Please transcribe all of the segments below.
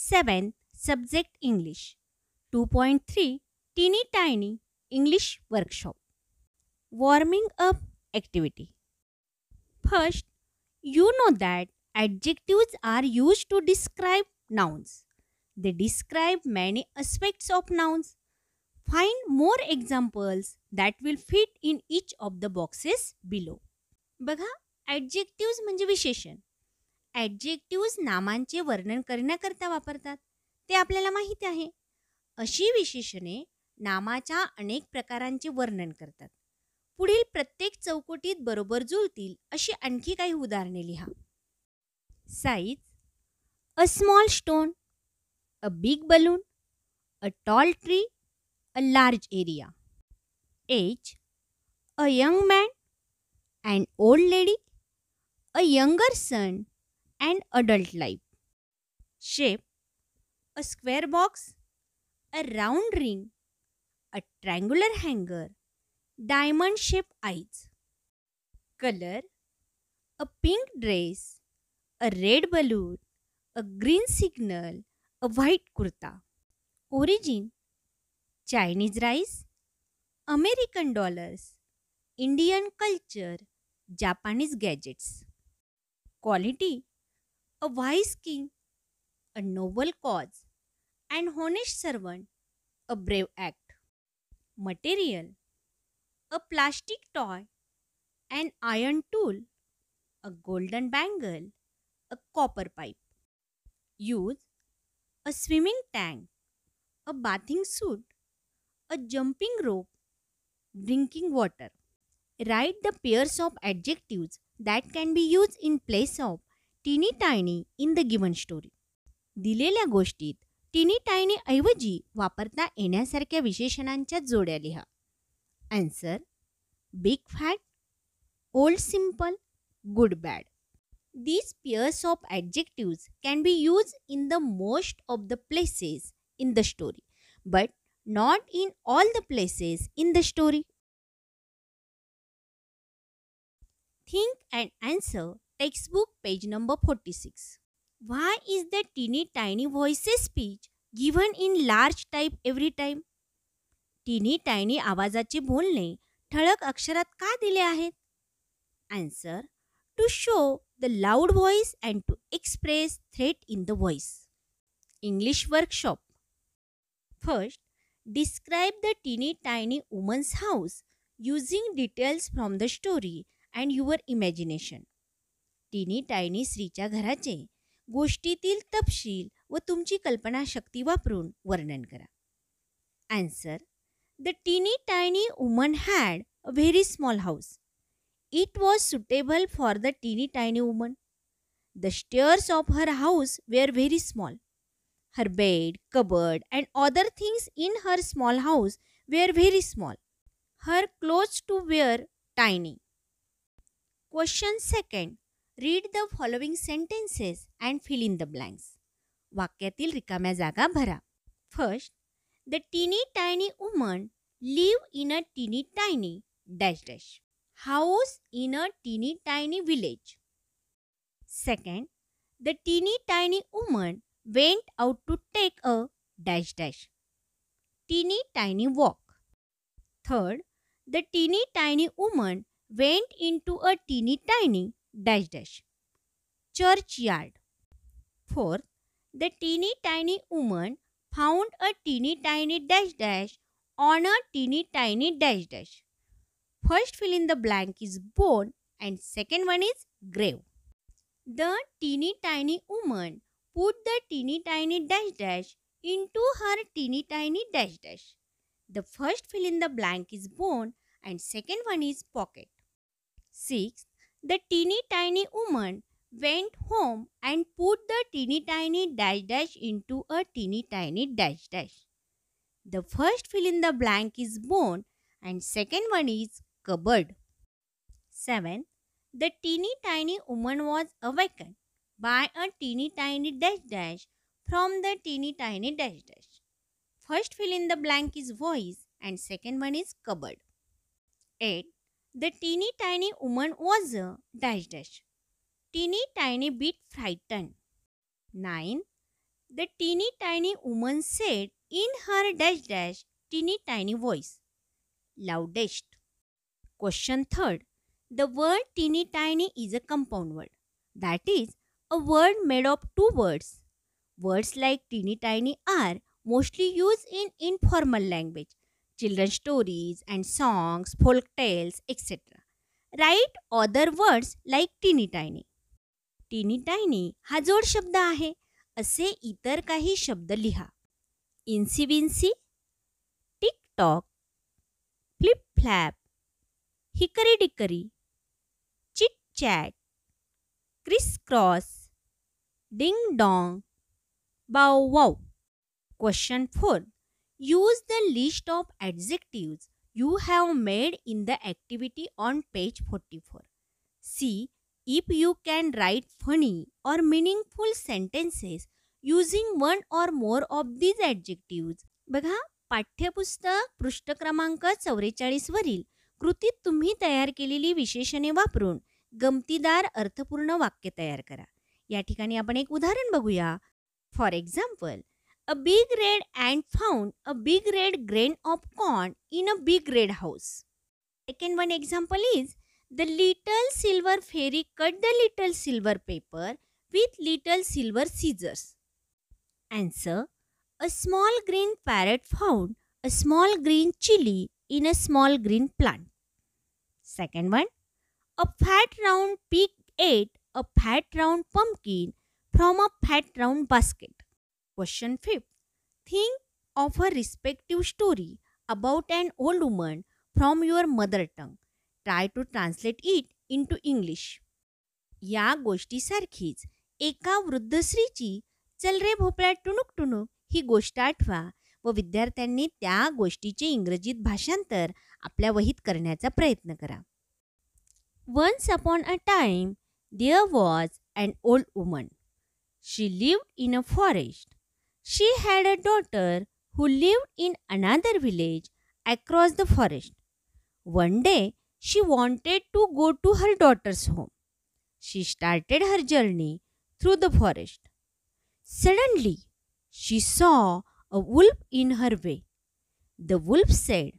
7th Subject English 2.3 Teeny Tiny English Workshop. Warming up activity. First, you know that adjectives are used to describe nouns. They describe many aspects of nouns. Find more examples that will fit in each of the boxes below. बघा, adjectives म्हणजे विशेषण. ॲडजेक्टिव्ह्ज नामांचे वर्णन करण्याकरता वापरतात. ते आपल्याला माहिती आहे. अशी विशेषणे नामाच्या अनेक प्रकारांचे वर्णन करतात. पुढील प्रत्येक चौकटीत बरोबर जुळतील अशी आणखी काही उदाहरणे लिहा. Size, a small stone, a big balloon, a tall tree, a large area. Age, a young man and old lady, a younger son and adult life. Shape, a square box, a round ring, a triangular hanger, diamond shaped eyes. Color, a pink dress, a red balloon, a green signal, a white kurta. Origin, Chinese rice, American dollars, Indian culture, Japanese gadgets. Quality, a wise king, a noble cause, an honest servant, a brave act. Material, a plastic toy, an iron tool, a golden bangle, a copper pipe. Use, a swimming tank, a bathing suit, a jumping rope, drinking water. Write the pairs of adjectives that can be used in place of teeny tiny in the given story. दिलेल्या गोष्टीत tiny tiny ऐवजी वापरता येण्यासारख्या विशेषणांच्या जोड्या लिहा. Answer, big fat, old simple, good bad. These pairs of adjectives can be used in the most of the places in the story, but not in all the places in the story. Think and answer textbook page number 46. Why is the teeny tiny voices speech given in large type every time? Teeny tiny आवाजाचे बोलणे ठळक अक्षरात का दिले आहेत? Answer, to show the loud voice and to express threat in the voice. English workshop. First, describe the teeny tiny woman's house using details from the story and your imagination. Teeny tiny स्त्रीच्या घराचे गोष्टीतील तपशील व तुमची कल्पनाशक्ती वापरून वर्णन करा. Answer, the teeny tiny woman had a very small house. It was suitable for the teeny tiny woman. The stairs of her house were very small. Her bed, cupboard and other things in her small house were very small. Her clothes to wear tiny. Question second. Read the following sentences and fill in the blanks. वाक्यातील रिकाम्या जागा भरा. First, the teeny tiny woman live in a teeny tiny dash dash house in a teeny tiny village. Second, the teeny tiny woman went out to take a dash dash teeny tiny walk. Third, the teeny tiny woman went into a teeny tiny dash dash churchyard. Fourth, the teeny tiny woman found a teeny tiny dash dash on a teeny tiny dash dash. First fill in the blank is bone and second one is grave. The teeny tiny woman put the teeny tiny dash dash into her teeny tiny dash dash. The first fill in the blank is bone and second one is pocket. 6. The teeny tiny woman went home and put the teeny tiny dash dash into a teeny tiny dash dash. The first fill in the blank is bone and second one is cupboard. 7. The teeny tiny woman was awakened by a teeny tiny dash dash from the teeny tiny dash dash. First fill in the blank is voice and second one is cupboard. 8. The teeny tiny woman was a dash dash. Teeny tiny bit frightened. 9. The teeny tiny woman said in her dash dash teeny tiny voice, loudest. Question third. The word teeny tiny is a compound word. That is a word made of two words. Words like teeny tiny are mostly used in informal language, children's stories and songs, folk tales, etc. Write other words like teeny tiny. Teeny tiny हा जोड शब्द आहे. असे इतर काही शब्द लिहा. Incy wincy, tick tock, flip flap, hickory dickory, chit chat, criss cross, ding dong, bow wow. Question 4. Use the list of adjectives you have made in the activity on page 44. See if you can write funny or meaningful sentences using one or more of these adjectives. बघा, पाठ्यपुस्तक पृष्ठ क्रमांक 44 वरील कृतीत तुम्ही तयार केलेली विशेषणे वापरून गमतीदार अर्थपूर्ण वाक्य तयार करा. या ठिकाणी आपण एक उदाहरण बघूया. For example, a big red ant found a big red grain of corn in a big red house. Second one example is, the little silver fairy cut the little silver paper with little silver scissors. Answer. A small green parrot found a small green chili in a small green plant. Second one. A fat round pig ate a fat round pumpkin from a fat round basket. Question 5. Think of a respective story about an old woman from your mother tongue. Try to translate it into English. या गोष्टीसारखीच एका वृद्ध स्त्रीची चल रे भोपळ्या टुणूक टुणूक ही गोष्ट आठवा व विद्यार्थ्यांनी त्या गोष्टीचे इंग्रजीत भाषांतर आपल्या वहीत करण्याचा प्रयत्न करा. Once upon a time, there was an old woman. She lived in a forest. She had a daughter who lived in another village across the forest. One day, she wanted to go to her daughter's home. She started her journey through the forest. Suddenly, she saw a wolf in her way. The wolf said,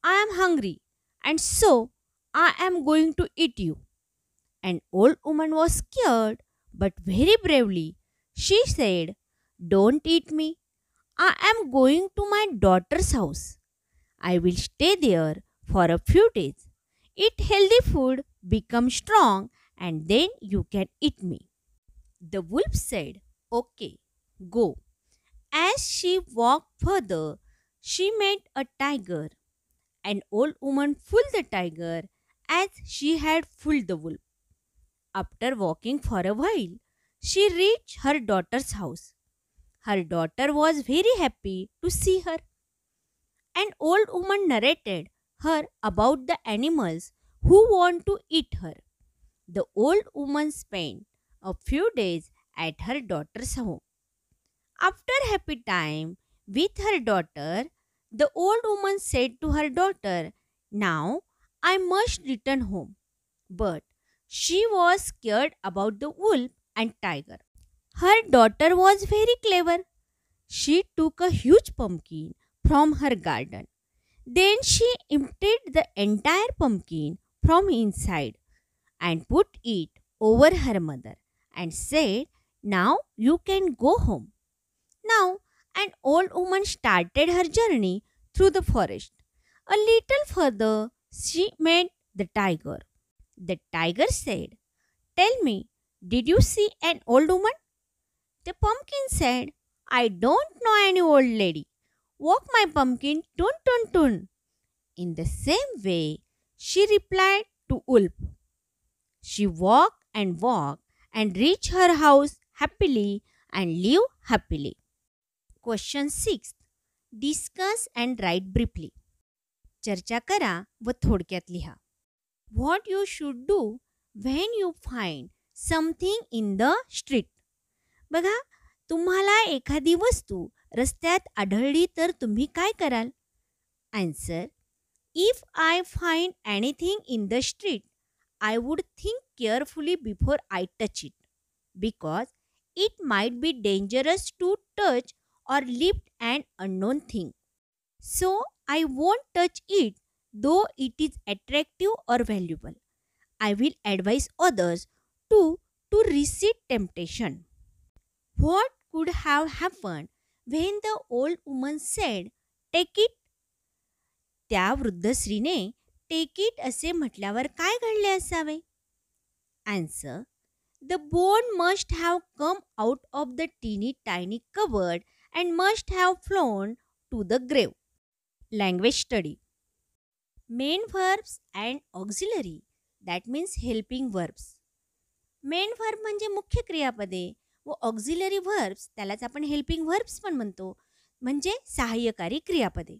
"I am hungry, and so I am going to eat you." An old woman was scared, but very bravely, she said, "Don't eat me. I am going to my daughter's house. I will stay there for a few days. Eat healthy food, become strong, and then you can eat me." The wolf said, "Okay, go." As she walked further, she met a tiger. An old woman fooled the tiger as she had fooled the wolf. After walking for a while, she reached her daughter's house. Her daughter was very happy to see her. An old woman narrated her about the animals who want to eat her. The old woman spent a few days at her daughter's home. After happy time with her daughter, the old woman said to her daughter, "Now I must return home." But she was scared about the wolf and tiger. Her daughter was very clever. She took a huge pumpkin from her garden. Then she emptied the entire pumpkin from inside and put it over her mother and said, "Now you can go home." Now an old woman started her journey through the forest. A little further, she met the tiger. The tiger said, "Tell me, did you see an old woman?" The pumpkin said, "I don't know any old lady. Walk my pumpkin, tun tun tun." In the same way, she replied to wolf. She walked and reached her house happily and lived happily. Question 6. Discuss and write briefly. चर्चा करा व थोडक्यात लिहा. What you should do when you find something in the street. बघा, तुम्हाला एखादी वस्तू रस्त्यात आढळली तर तुम्ही काय कराल? Answer. If I find anything in the street, I would think carefully before I touch it. Because it might be dangerous to touch or lift an unknown thing. So, I won't touch it though it is attractive or valuable. I will advise others to resist temptation. What could have happened when the old woman said, "Take it"? त्या वृद्ध स्त्रीने take it असे म्हटल्यावर काय घडले असावे? Answer. The bone must have come out of the teeny tiny cupboard and must have flown to the grave. Language study. Main verbs and auxiliary. That means helping verbs. Main verb म्हणजे मुख्य क्रियापदे व auxiliary verbs त्यालाच आपण helping verbs पण म्हणतो, म्हणजे सहाय्यकारी क्रियापदे.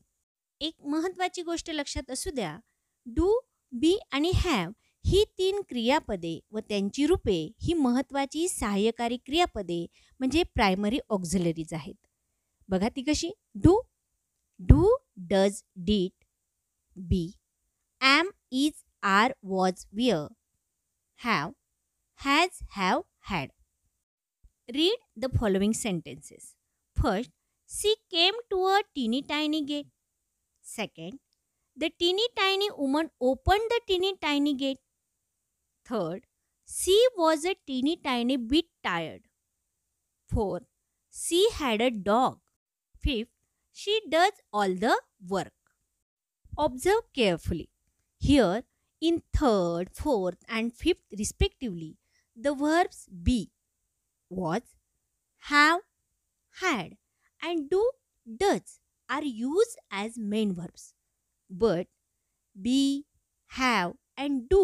एक महत्त्वाची गोष्ट लक्षात असू द्या, डू, बी आणि हॅव ही 3 क्रियापदे व त्यांची रूपे ही महत्त्वाची सहाय्यकारी क्रियापदे म्हणजे प्रायमरी ऑक्झिलरीज आहेत. बघा ती कशी. Do, do, does, did. Be, am, is, are, was, were. Have, has, have, had. Read the following sentences. First, she came to a teeny tiny gate. Second, the teeny tiny woman opened the teeny tiny gate. Third, she was a teeny tiny bit tired. Fourth, she had a dog. Fifth, she does all the work. Observe carefully. Here, in third, fourth, and fifth respectively, the verbs be, was, have, had, and do, does are used as main verbs. But be, have, and do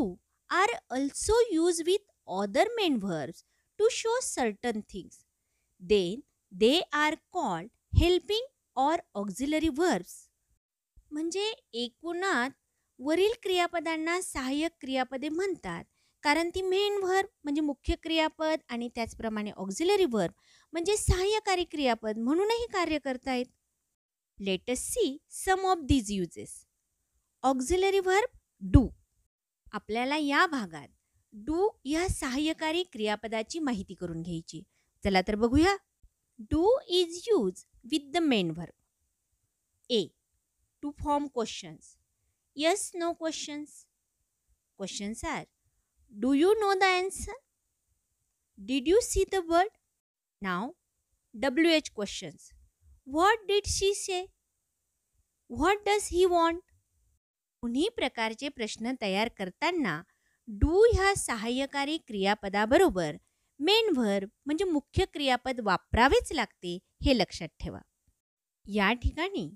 are also used with other main verbs to show certain things. Then they are called helping or auxiliary verbs. म्हणजे एकूणात वरील क्रियापदांना सहाय्यक क्रियापदे म्हणतात, कारण ती main verb म्हणजे मुख्य क्रियापद आणि त्याचप्रमाणे ऑक्झिलरी व्हर्ब म्हणजे सहाय्यकारी क्रियापद म्हणूनही कार्य करतायत. Let us see some of these uses. Auxiliary verb do. आपल्याला या भागात डू या सहाय्यकारी क्रियापदाची माहिती करून घ्यायची. चला तर बघूया. Do is use with the main verb. A, to form questions. Yes, no questions. Questions are, do you know the answer? Did you see the bird? Now, WH questions. What did she say? What does he want? दोन्ही प्रकारचे प्रश्न तयार करताना do ह्या सहाय्यकारी क्रियापदाबरोबर main verb म्हणजे मुख्य क्रियापद वापरावेच लागते हे लक्षात ठेवा. या ठिकाणी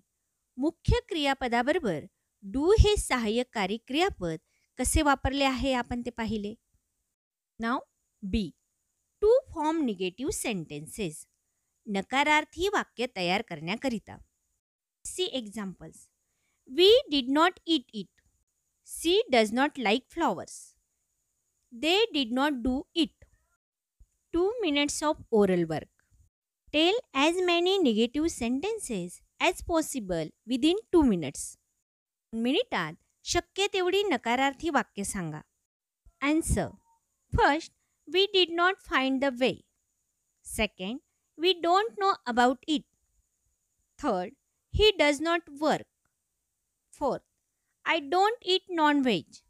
मुख्य क्रियापदाबरोबर डू हे सहाय्यकारी क्रियापद कसे वापरले आहे आपण ते पाहिले. Now B, to form negative sentences. नकारार्थी वाक्य तयार करण्याकरिता. See examples. We did not eat it. She does not like flowers. They did not do it. 2 minutes of oral work. Tell as many negative sentences as possible within 2 minutes. मिनिटात शक्य तेवढी नकारार्थी वाक्य सांगा. Answer. First, we did not find the way. Second, we don't know about it. Third, he does not work. Fourth, I don't eat non veg.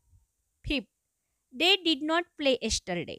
Fifth, they did not play yesterday.